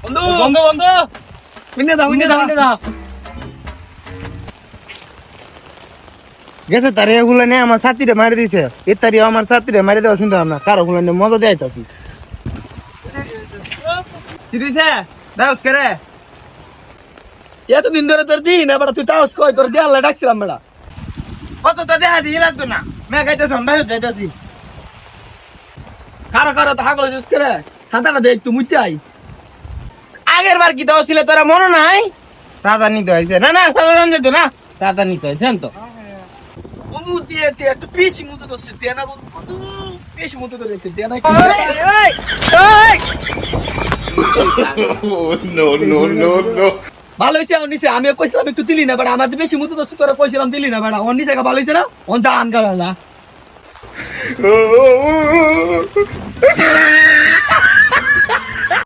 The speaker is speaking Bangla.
বন্ধু বন্ধু বন্ধু মিনে দাও মিনে দাও গেছে তার এগুলো নিয়ে আমার ছাত্রীরে মারি দিছে এ তারিও আমার ছাত্রীরে মারি দেওয়া চিন্তা ভাবনা কারো গুলো নিয়ে মজা দেয়াইতাছি কি দিছে দাউস করে এতদিন ধরে তোর দিই না বেটা তুই তাওস কই তোর দেয়ালে ডাকছিলাম বেটা কত তো দেখা দিয়ে লাগতো না মে গাইতেছ বাইরে যাইতাছি কারা কারা তো হাগল জুস করে খাতাটা দেখ তুই মুচাই আগের বার কি দাও ছিল তোরা মনে নাই সাদা নিতে হয়েছে না না সাদা নাম যেত না সাদা নিতে হয়েছে তো বন্ধু দিয়ে একটু বেশি মতো তো দে না বন্ধু বেশি মতো তো রেখে দে না ভালো হয়েছে নিচে আমি কইছিলাম একটু দিলি না বেটা আমার যে বেশি মতো তো তোরা কইছিলাম দিলি না বেটা নিচে ভালো হয়েছে না অন যা আন গালা